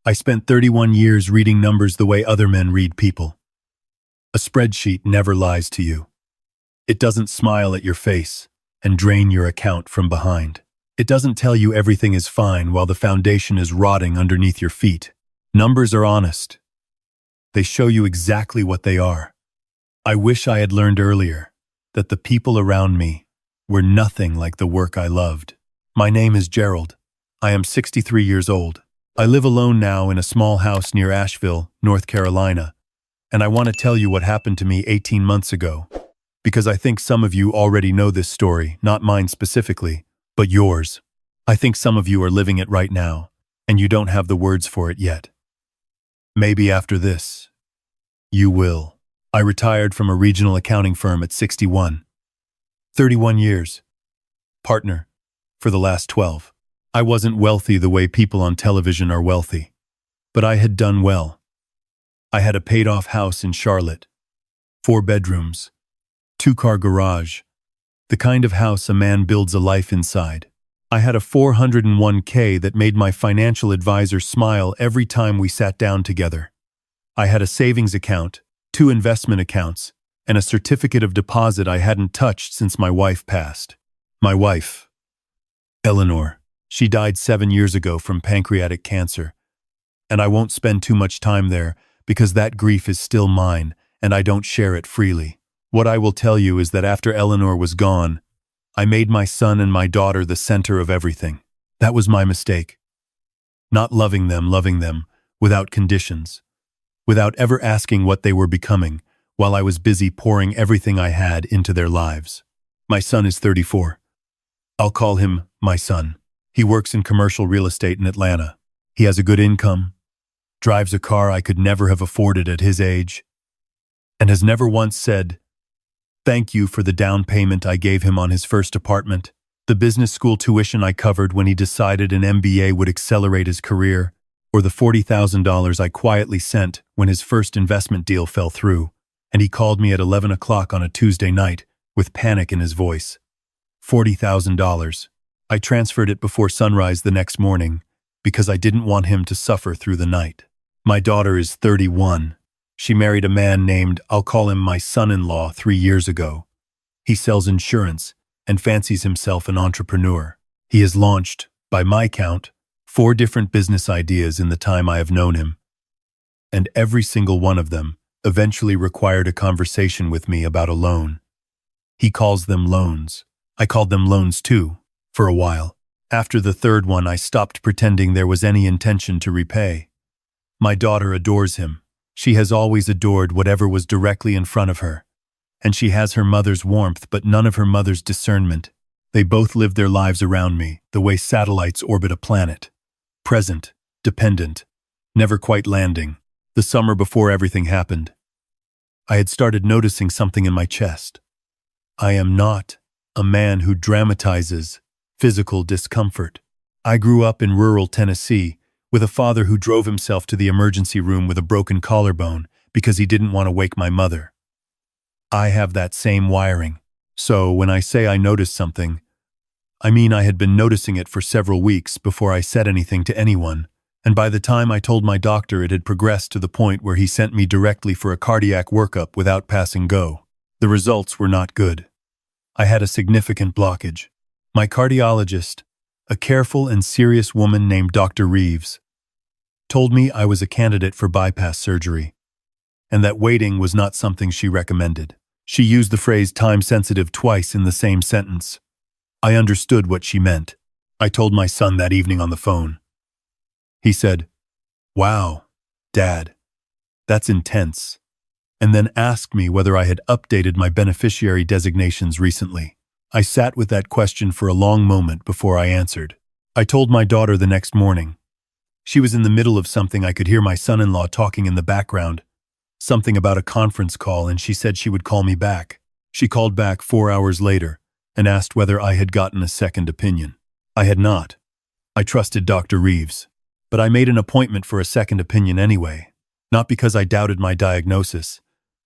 I spent 31 years reading numbers the way other men read people. A spreadsheet never lies to you. It doesn't smile at your face and drain your account from behind. It doesn't tell you everything is fine while the foundation is rotting underneath your feet. Numbers are honest. They show you exactly what they are. I wish I had learned earlier that the people around me were nothing like the work I loved. My name is Gerald. I am 63 years old. I live alone now in a small house near Asheville, North Carolina, and I want to tell you what happened to me 18 months ago, because I think some of you already know this story, not mine specifically, but yours. I think some of you are living it right now, and you don't have the words for it yet. Maybe after this, you will. I retired from a regional accounting firm at 61. 31 years. Partner for the last 12. I wasn't wealthy the way people on television are wealthy, but I had done well. I had a paid-off house in Charlotte, 4 bedrooms, 2-car garage, the kind of house a man builds a life inside. I had a 401k that made my financial advisor smile every time we sat down together. I had a savings account, 2 investment accounts, and a certificate of deposit I hadn't touched since my wife passed. My wife, Eleanor. She died 7 years ago from pancreatic cancer, and I won't spend too much time there because that grief is still mine and I don't share it freely. What I will tell you is that after Eleanor was gone, I made my son and my daughter the center of everything. That was my mistake. Not loving them without conditions, without ever asking what they were becoming, while I was busy pouring everything I had into their lives. My son is 34. I'll call him my son. He works in commercial real estate in Atlanta. He has a good income, drives a car I could never have afforded at his age, and has never once said, "Thank you for the down payment I gave him on his first apartment, the business school tuition I covered when he decided an MBA would accelerate his career, or the $40,000 I quietly sent when his first investment deal fell through, and he called me at 11 o'clock on a Tuesday night with panic in his voice. $40,000. I transferred it before sunrise the next morning because I didn't want him to suffer through the night. My daughter is 31. She married a man named, I'll call him my son-in-law, 3 years ago. He sells insurance and fancies himself an entrepreneur. He has launched, by my count, 4 different business ideas in the time I have known him, and every single one of them eventually required a conversation with me about a loan. He calls them loans. I called them loans too, for a while. After the 3rd one, I stopped pretending there was any intention to repay. My daughter adores him. She has always adored whatever was directly in front of her, and she has her mother's warmth but none of her mother's discernment. They both live their lives around me, the way satellites orbit a planet. Present, dependent, never quite landing. The summer before everything happened, I had started noticing something in my chest. I am not a man who dramatizes physical discomfort. I grew up in rural Tennessee with a father who drove himself to the emergency room with a broken collarbone because he didn't want to wake my mother. I have that same wiring. So when I say I noticed something, I mean I had been noticing it for several weeks before I said anything to anyone, and by the time I told my doctor it had progressed to the point where he sent me directly for a cardiac workup without passing go. The results were not good. I had a significant blockage. My cardiologist, a careful and serious woman named Dr. Reeves, told me I was a candidate for bypass surgery, and that waiting was not something she recommended. She used the phrase time-sensitive twice in the same sentence. I understood what she meant. I told my son that evening on the phone. He said, "Wow, Dad, that's intense," and then asked me whether I had updated my beneficiary designations recently. I sat with that question for a long moment before I answered. I told my daughter the next morning. She was in the middle of something. I could hear my son-in-law talking in the background, something about a conference call, and she said she would call me back. She called back 4 hours later and asked whether I had gotten a second opinion. I had not. I trusted Dr. Reeves, but I made an appointment for a second opinion anyway, not because I doubted my diagnosis,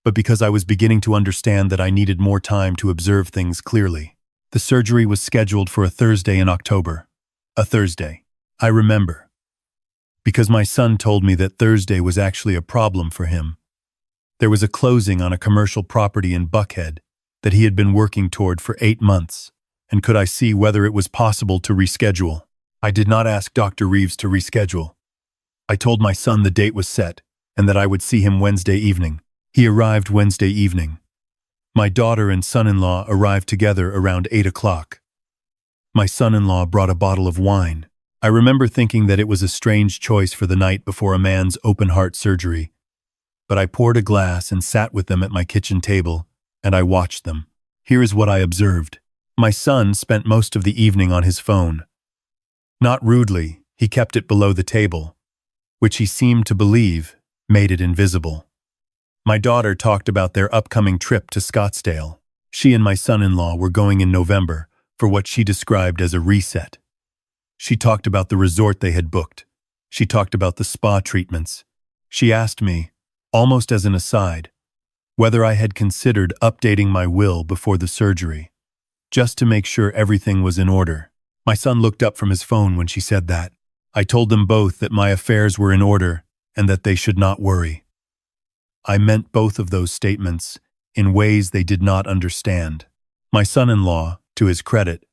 but because I was beginning to understand that I needed more time to observe things clearly. The surgery was scheduled for a Thursday in October. A Thursday. I remember, because my son told me that Thursday was actually a problem for him. There was a closing on a commercial property in Buckhead that he had been working toward for 8 months, and could I see whether it was possible to reschedule? I did not ask Dr. Reeves to reschedule. I told my son the date was set and that I would see him Wednesday evening. He arrived Wednesday evening. My daughter and son-in-law arrived together around 8 o'clock. My son-in-law brought a bottle of wine. I remember thinking that it was a strange choice for the night before a man's open-heart surgery, but I poured a glass and sat with them at my kitchen table, and I watched them. Here is what I observed. My son spent most of the evening on his phone. Not rudely, he kept it below the table, which he seemed to believe made it invisible. My daughter talked about their upcoming trip to Scottsdale. She and my son-in-law were going in November for what she described as a reset. She talked about the resort they had booked. She talked about the spa treatments. She asked me, almost as an aside, whether I had considered updating my will before the surgery, just to make sure everything was in order. My son looked up from his phone when she said that. I told them both that my affairs were in order and that they should not worry. I meant both of those statements in ways they did not understand. My son-in-law, to his credit,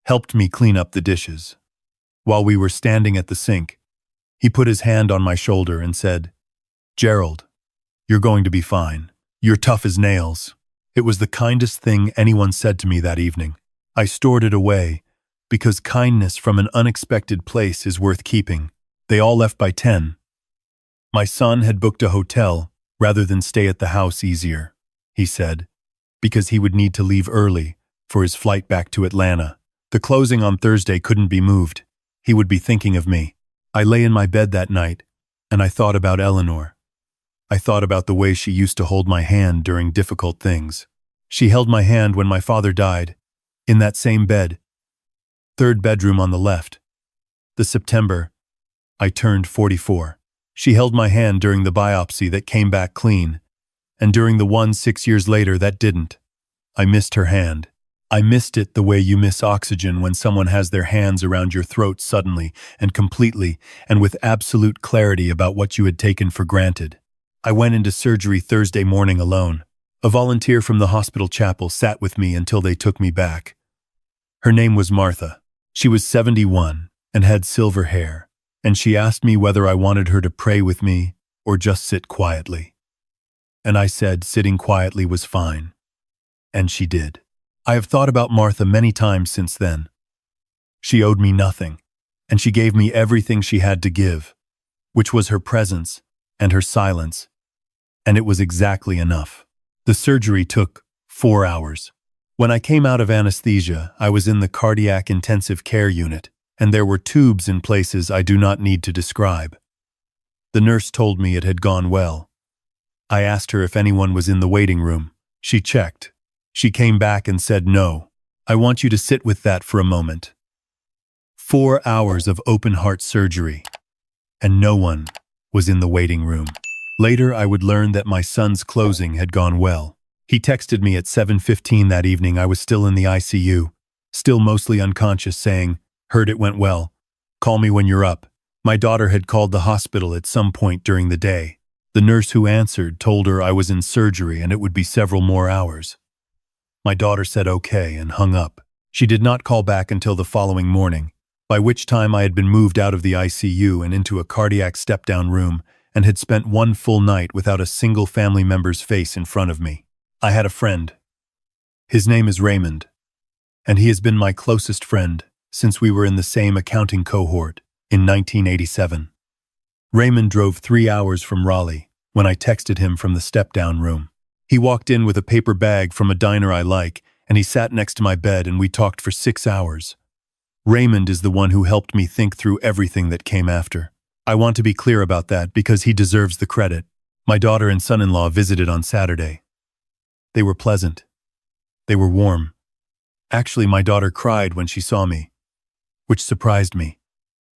helped me clean up the dishes. While we were standing at the sink, he put his hand on my shoulder and said, "Gerald, you're going to be fine. You're tough as nails." It was the kindest thing anyone said to me that evening. I stored it away, because kindness from an unexpected place is worth keeping. They all left by 10. My son had booked a hotel rather than stay at the house easier, he said, because he would need to leave early for his flight back to Atlanta. The closing on Thursday couldn't be moved. He would be thinking of me. I lay in my bed that night, and I thought about Eleanor. I thought about the way she used to hold my hand during difficult things. She held my hand when my father died, in that same bed, third bedroom on the left. The September I turned 44. She held my hand during the biopsy that came back clean, and during the one 6 years later that didn't. I missed her hand. I missed it the way you miss oxygen when someone has their hands around your throat suddenly and completely and with absolute clarity about what you had taken for granted. I went into surgery Thursday morning alone. A volunteer from the hospital chapel sat with me until they took me back. Her name was Martha. She was 71 and had silver hair, and she asked me whether I wanted her to pray with me or just sit quietly. And I said sitting quietly was fine. And she did. I have thought about Martha many times since then. She owed me nothing, and she gave me everything she had to give, which was her presence and her silence, and it was exactly enough. The surgery took 4 hours. When I came out of anesthesia, I was in the cardiac intensive care unit, and there were tubes in places I do not need to describe. The nurse told me it had gone well. I asked her if anyone was in the waiting room. She checked. She came back and said no. I want you to sit with that for a moment. 4 hours of open-heart surgery, and no one was in the waiting room. Later, I would learn that my son's closing had gone well. He texted me at 7:15 that evening. I was still in the ICU, still mostly unconscious, saying, "Heard it went well. Call me when you're up." My daughter had called the hospital at some point during the day. The nurse who answered told her I was in surgery and it would be several more hours. My daughter said okay and hung up. She did not call back until the following morning, by which time I had been moved out of the ICU and into a cardiac step-down room and had spent one full night without a single family member's face in front of me. I had a friend. His name is Raymond, and he has been my closest friend since we were in the same accounting cohort in 1987. Raymond drove 3 hours from Raleigh when I texted him from the step-down room. He walked in with a paper bag from a diner I like, and he sat next to my bed and we talked for 6 hours. Raymond is the one who helped me think through everything that came after. I want to be clear about that because he deserves the credit. My daughter and son-in-law visited on Saturday. They were pleasant. They were warm. Actually, my daughter cried when she saw me, which surprised me,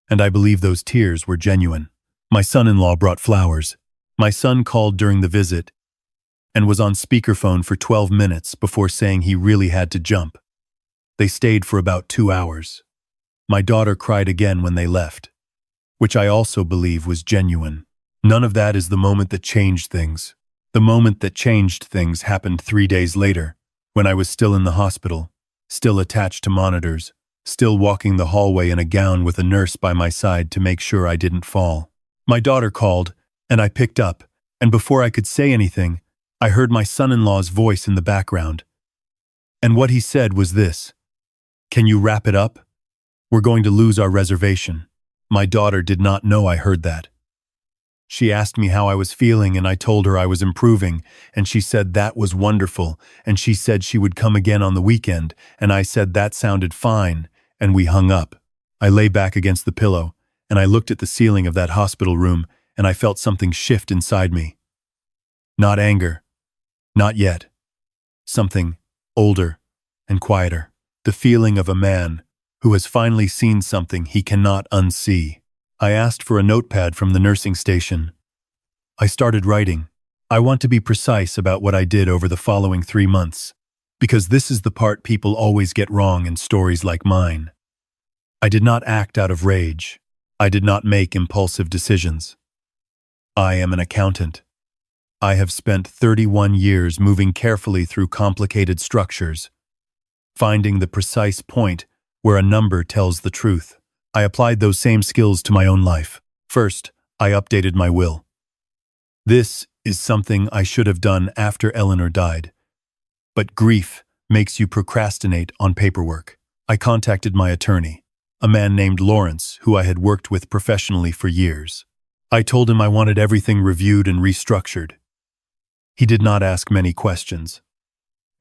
and I believe those tears were genuine. My son-in-law brought flowers. My son called during the visit and was on speakerphone for 12 minutes before saying he really had to jump. They stayed for about 2 hours. My daughter cried again when they left. which I also believe was genuine. None of that is the moment that changed things. The moment that changed things happened 3 days later, when I was still in the hospital, still attached to monitors, still walking the hallway in a gown with a nurse by my side to make sure I didn't fall. My daughter called, and I picked up, and before I could say anything, I heard my son-in-law's voice in the background. And what he said was this: "Can you wrap it up? We're going to lose our reservation." My daughter did not know I heard that. She asked me how I was feeling, and I told her I was improving, and she said that was wonderful, and she said she would come again on the weekend, and I said that sounded fine, and we hung up. I lay back against the pillow, and I looked at the ceiling of that hospital room, and I felt something shift inside me. Not anger. Not yet. Something older and quieter. The feeling of a man who has finally seen something he cannot unsee. I asked for a notepad from the nursing station. I started writing. I want to be precise about what I did over the following 3 months, because this is the part people always get wrong in stories like mine. I did not act out of rage. I did not make impulsive decisions. I am an accountant. I have spent 31 years moving carefully through complicated structures, finding the precise point where a number tells the truth. I applied those same skills to my own life. First, I updated my will. This is something I should have done after Eleanor died. But grief makes you procrastinate on paperwork. I contacted my attorney, a man named Lawrence, who I had worked with professionally for years. I told him I wanted everything reviewed and restructured. He did not ask many questions.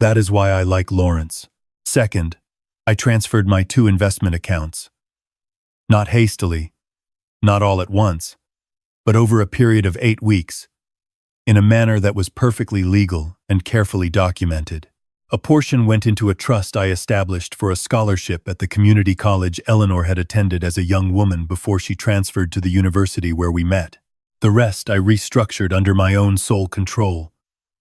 That is why I like Lawrence. Second, I transferred my 2 investment accounts. Not hastily, not all at once, but over a period of 8 weeks, in a manner that was perfectly legal and carefully documented. A portion went into a trust I established for a scholarship at the community college Eleanor had attended as a young woman before she transferred to the university where we met. The rest I restructured under my own sole control,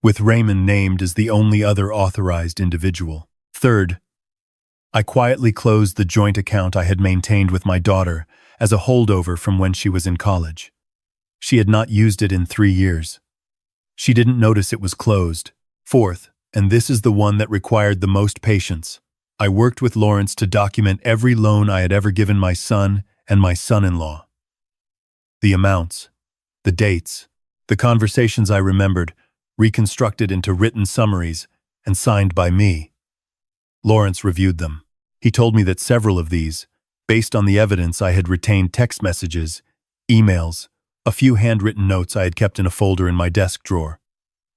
with Raymond named as the only other authorized individual. Third, I quietly closed the joint account I had maintained with my daughter as a holdover from when she was in college. She had not used it in 3 years. She didn't notice it was closed. Fourth, and this is the one that required the most patience, I worked with Lawrence to document every loan I had ever given my son and my son-in-law. The amounts, the dates, the conversations I remembered, reconstructed into written summaries and signed by me. Lawrence reviewed them. He told me that several of these, based on the evidence I had retained text messages, emails, a few handwritten notes I had kept in a folder in my desk drawer.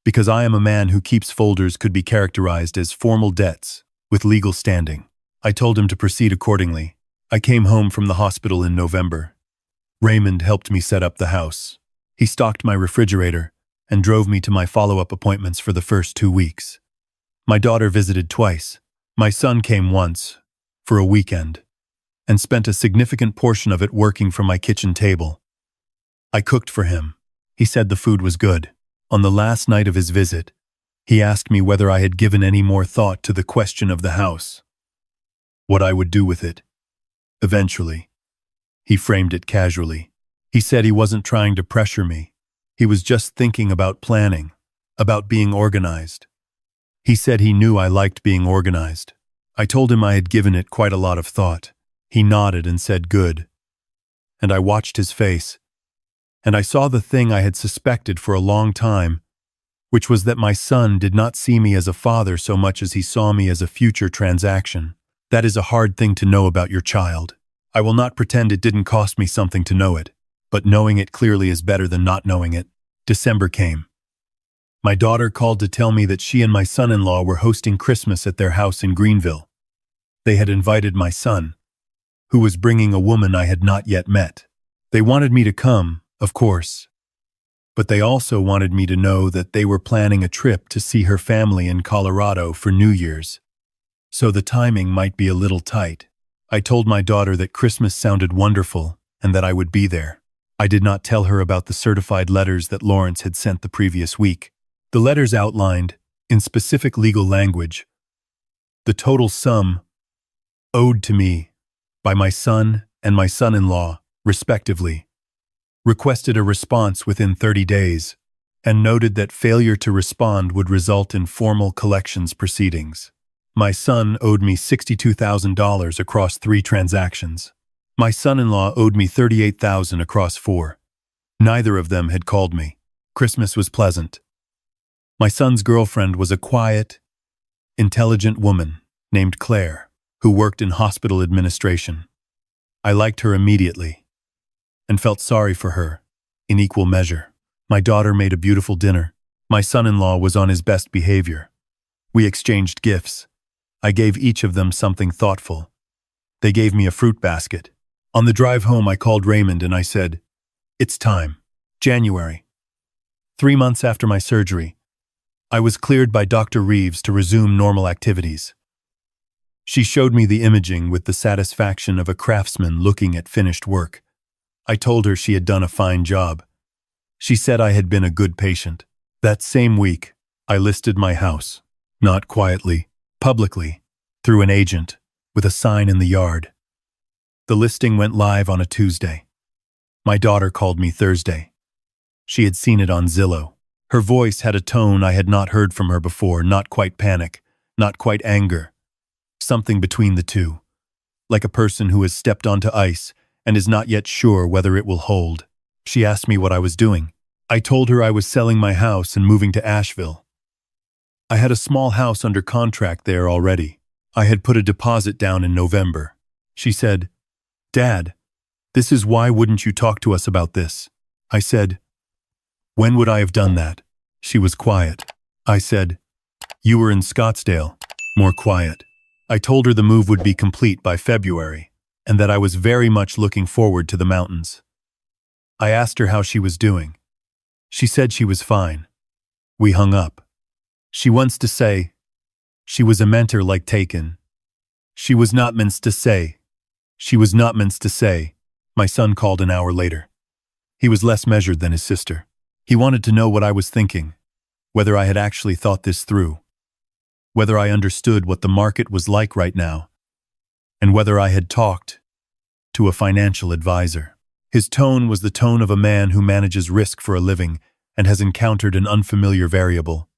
Because I am a man who keeps folders, could be characterized as formal debts with legal standing. I told him to proceed accordingly. I came home from the hospital in November. Raymond helped me set up the house. He stocked my refrigerator and drove me to my follow-up appointments for the first 2 weeks. My daughter visited twice. My son came once, for a weekend, and spent a significant portion of it working from my kitchen table. I cooked for him. He said the food was good. On the last night of his visit, he asked me whether I had given any more thought to the question of the house, what I would do with it. Eventually, he framed it casually. He said he wasn't trying to pressure me. He was just thinking about planning, about being organized. He said he knew I liked being organized. I told him I had given it quite a lot of thought. He nodded and said good. And I watched his face, and I saw the thing I had suspected for a long time, which was that my son did not see me as a father so much as he saw me as a future transaction. That is a hard thing to know about your child. I will not pretend it didn't cost me something to know it, but knowing it clearly is better than not knowing it. December came. My daughter called to tell me that she and my son-in-law were hosting Christmas at their house in Greenville. They had invited my son, who was bringing a woman I had not yet met. They wanted me to come, of course, but they also wanted me to know that they were planning a trip to see her family in Colorado for New Year's, so the timing might be a little tight. I told my daughter that Christmas sounded wonderful and that I would be there. I did not tell her about the certified letters that Lawrence had sent the previous week. The letters outlined, in specific legal language, the total sum owed to me by my son and my son-in-law, respectively. requested a response within 30 days, and noted that failure to respond would result in formal collections proceedings. My son owed me $62,000 across 3 transactions. My son-in-law owed me $38,000 across 4. Neither of them had called me. Christmas was pleasant. My son's girlfriend was a quiet, intelligent woman named Claire, who worked in hospital administration. I liked her immediately and felt sorry for her in equal measure. My daughter made a beautiful dinner. My son-in-law was on his best behavior. We exchanged gifts. I gave each of them something thoughtful. They gave me a fruit basket. On the drive home, I called Raymond and I said, "It's time." January. 3 months after my surgery, I was cleared by Dr. Reeves to resume normal activities. She showed me the imaging with the satisfaction of a craftsman looking at finished work. I told her she had done a fine job. She said I had been a good patient. That same week, I listed my house, not quietly, publicly, through an agent, with a sign in the yard. The listing went live on a Tuesday. My daughter called me Thursday. She had seen it on Zillow. Her voice had a tone I had not heard from her before, not quite panic, not quite anger. Something between the two, like a person who has stepped onto ice and is not yet sure whether it will hold. She asked me what I was doing. I told her I was selling my house and moving to Asheville. I had a small house under contract there already. I had put a deposit down in November. She said, "Dad, this is why wouldn't you talk to us about this?" I said, "When would I have done that?" She was quiet. I said, "You were in Scottsdale." More quiet. I told her the move would be complete by February, and that I was very much looking forward to the mountains. I asked her how she was doing. She said she was fine. We hung up. She wants to say, she was a mentor like Taken. She was not meant to say. She was not meant to say. My son called an hour later. He was less measured than his sister. He wanted to know what I was thinking, whether I had actually thought this through, whether I understood what the market was like right now, and whether I had talked to a financial advisor. His tone was the tone of a man who manages risk for a living and has encountered an unfamiliar variable.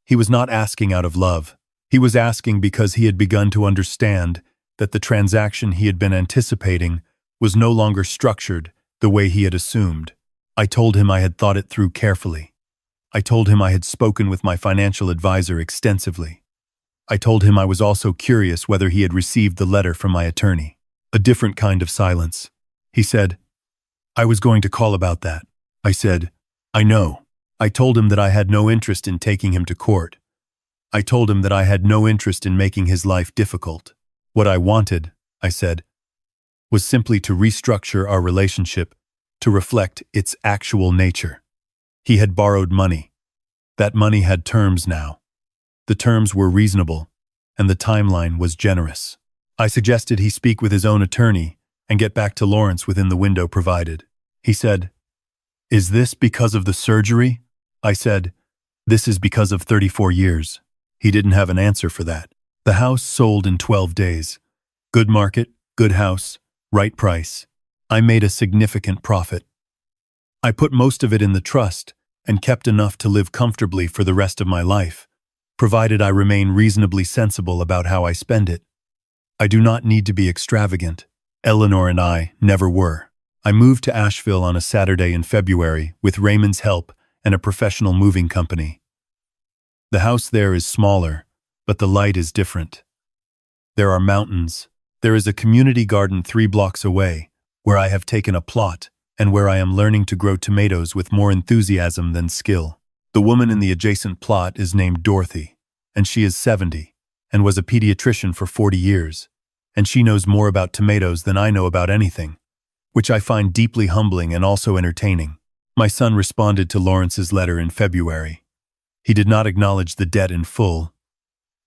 He was not asking out of love. He was asking because he had begun to understand that the transaction he had been anticipating was no longer structured the way he had assumed. I told him I had thought it through carefully. I told him I had spoken with my financial advisor extensively. I told him I was also curious whether he had received the letter from my attorney. A different kind of silence. He said, "I was going to call about that." I said, "I know." I told him that I had no interest in taking him to court. I told him that I had no interest in making his life difficult. What I wanted, I said, was simply to restructure our relationship to reflect its actual nature. He had borrowed money. That money had terms now. The terms were reasonable, and the timeline was generous. I suggested he speak with his own attorney and get back to Lawrence within the window provided. He said, "Is this because of the surgery?" I said, "This is because of 34 years. He didn't have an answer for that. The house sold in 12 days. Good market, good house, right price. I made a significant profit. I put most of it in the trust and kept enough to live comfortably for the rest of my life, provided I remain reasonably sensible about how I spend it. I do not need to be extravagant. Eleanor and I never were. I moved to Asheville on a Saturday in February with Raymond's help and a professional moving company. The house there is smaller, but the light is different. There are mountains. There is a community garden 3 blocks away, where I have taken a plot and where I am learning to grow tomatoes with more enthusiasm than skill. The woman in the adjacent plot is named Dorothy, and she is 70 and was a pediatrician for 40 years, and she knows more about tomatoes than I know about anything, which I find deeply humbling and also entertaining. My son responded to Lawrence's letter in February. He did not acknowledge the debt in full,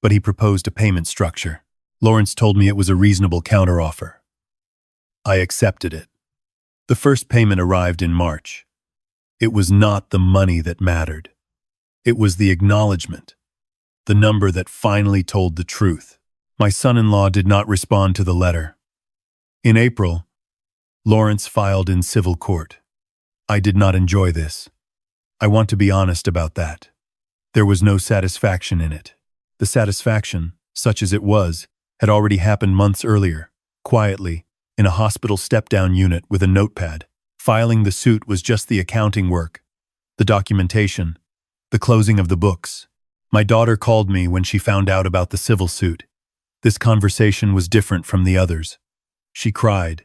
but he proposed a payment structure. Lawrence told me it was a reasonable counteroffer. I accepted it. The first payment arrived in March. It was not the money that mattered. It was the acknowledgement, the number that finally told the truth. My son-in-law did not respond to the letter. In April, Lawrence filed in civil court. I did not enjoy this. I want to be honest about that. There was no satisfaction in it. The satisfaction, such as it was, had already happened months earlier, quietly, in a hospital step-down unit with a notepad. Filing the suit was just the accounting work, the documentation, the closing of the books. My daughter called me when she found out about the civil suit. This conversation was different from the others. She cried,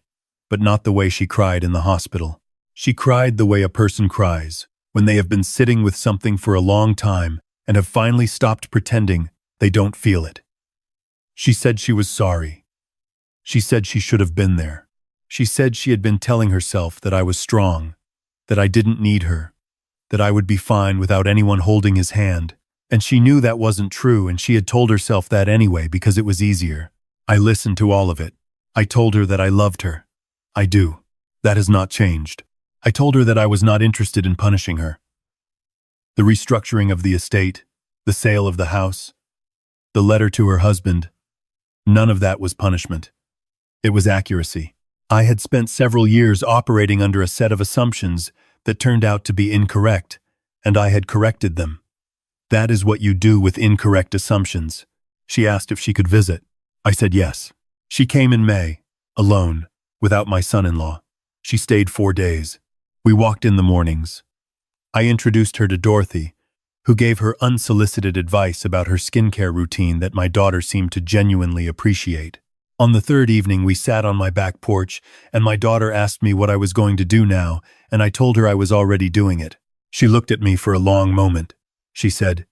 but not the way she cried in the hospital. She cried the way a person cries when they have been sitting with something for a long time and have finally stopped pretending they don't feel it. She said she was sorry. She said she should have been there. She said she had been telling herself that I was strong, that I didn't need her, that I would be fine without anyone holding his hand. And she knew that wasn't true, and she had told herself that anyway because it was easier. I listened to all of it. I told her that I loved her. I do. That has not changed. I told her that I was not interested in punishing her. The restructuring of the estate, the sale of the house, the letter to her husband, none of that was punishment. It was accuracy. I had spent several years operating under a set of assumptions that turned out to be incorrect, and I had corrected them. That is what you do with incorrect assumptions. She asked if she could visit. I said yes. She came in May, alone, without my son-in-law. She stayed 4 days. We walked in the mornings. I introduced her to Dorothy, who gave her unsolicited advice about her skincare routine that my daughter seemed to genuinely appreciate. On the third evening, we sat on my back porch, and my daughter asked me what I was going to do now, and I told her I was already doing it. She looked at me for a long moment. She said,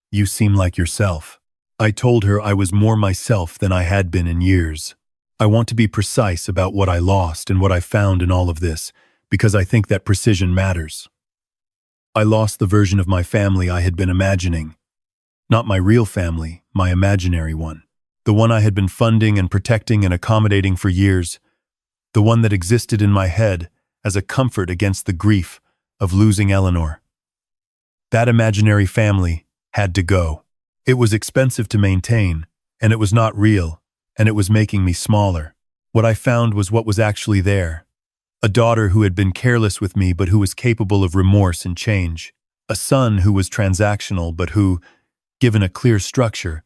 "You seem like yourself." I told her I was more myself than I had been in years. I want to be precise about what I lost and what I found in all of this, because I think that precision matters. I lost the version of my family I had been imagining. Not my real family, my imaginary one. The one I had been funding and protecting and accommodating for years. The one that existed in my head as a comfort against the grief of losing Eleanor. That imaginary family had to go. It was expensive to maintain, and it was not real, and it was making me smaller. What I found was what was actually there. A daughter who had been careless with me but who was capable of remorse and change. A son who was transactional but who, given a clear structure,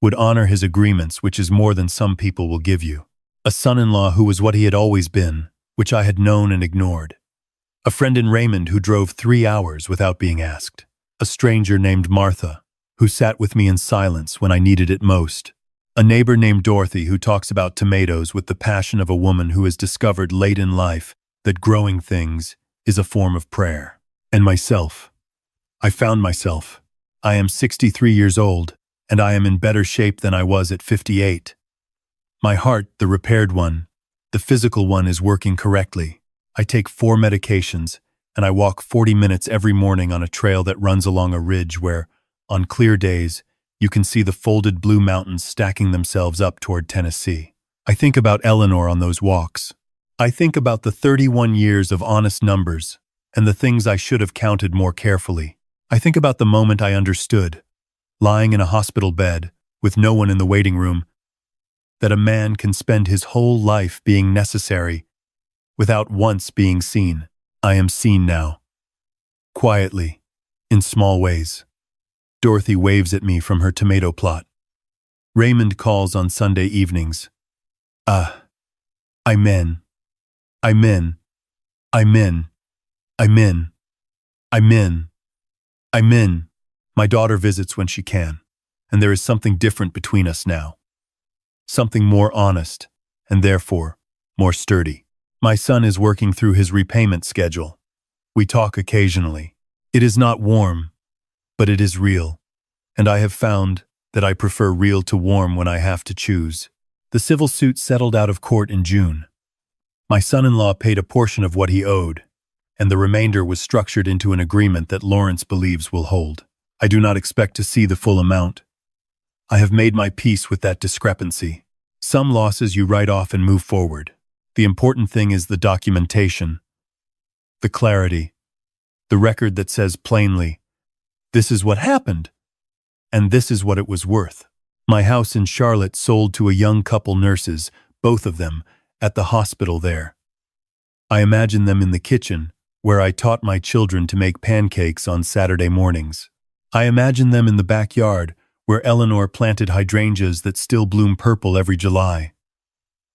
would honor his agreements, which is more than some people will give you. A son-in-law who was what he had always been, which I had known and ignored. A friend in Raymond who drove 3 hours without being asked. A stranger named Martha, who sat with me in silence when I needed it most. A neighbor named Dorothy who talks about tomatoes with the passion of a woman who has discovered late in life that growing things is a form of prayer. And myself. I found myself. I am 63 years old, and I am in better shape than I was at 58. My heart, the repaired one, the physical one, is working correctly. I take 4 medications, and I walk 40 minutes every morning on a trail that runs along a ridge where, on clear days, you can see the folded blue mountains stacking themselves up toward Tennessee. I think about Eleanor on those walks. I think about the 31 years of honest numbers and the things I should have counted more carefully. I think about the moment I understood, lying in a hospital bed with no one in the waiting room, that a man can spend his whole life being necessary without once being seen. I am seen now. Quietly, in small ways. Dorothy waves at me from her tomato plot. Raymond calls on Sunday evenings. I'm in. I'm in. I'm in. I'm in. I'm in. I'm in. My daughter visits when she can, and there is something different between us now. Something more honest, and therefore, more sturdy. My son is working through his repayment schedule. We talk occasionally. It is not warm, but it is real, and I have found that I prefer real to warm when I have to choose. The civil suit settled out of court in June. My son-in-law paid a portion of what he owed, and the remainder was structured into an agreement that Lawrence believes will hold. I do not expect to see the full amount. I have made my peace with that discrepancy. Some losses you write off and move forward. The important thing is the documentation, the clarity, the record that says plainly, this is what happened, and this is what it was worth. My house in Charlotte sold to a young couple nurses, both of them, at the hospital there. I imagine them in the kitchen, where I taught my children to make pancakes on Saturday mornings. I imagine them in the backyard, where Eleanor planted hydrangeas that still bloom purple every July.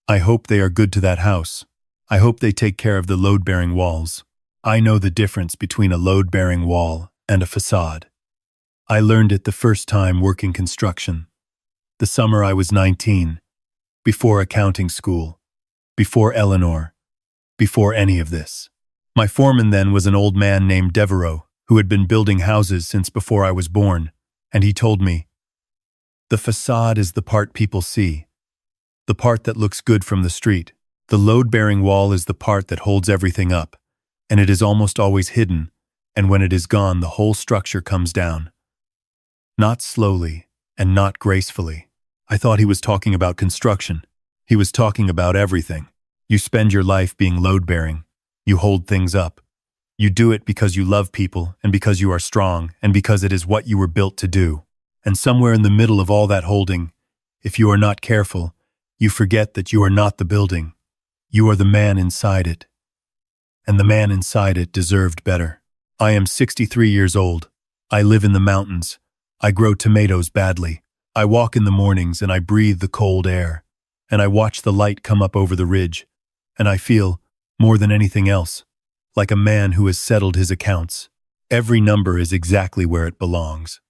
I hope they are good to that house. I hope they take care of the load-bearing walls. I know the difference between a load-bearing wall and a facade. I learned it the first time working construction. The summer I was 19, before accounting school, before Eleanor, before any of this. My foreman then was an old man named Devereaux, who had been building houses since before I was born, and he told me, "The facade is the part people see, the part that looks good from the street. The load-bearing wall is the part that holds everything up, and it is almost always hidden, and when it is gone, the whole structure comes down. Not slowly, and not gracefully." I thought he was talking about construction. He was talking about everything. You spend your life being load-bearing. You hold things up. You do it because you love people, and because you are strong, and because it is what you were built to do. And somewhere in the middle of all that holding, if you are not careful, you forget that you are not the building. You are the man inside it. And the man inside it deserved better. I am 63 years old. I live in the mountains. I grow tomatoes badly. I walk in the mornings and I breathe the cold air. And I watch the light come up over the ridge. And I feel, more than anything else, like a man who has settled his accounts. Every number is exactly where it belongs.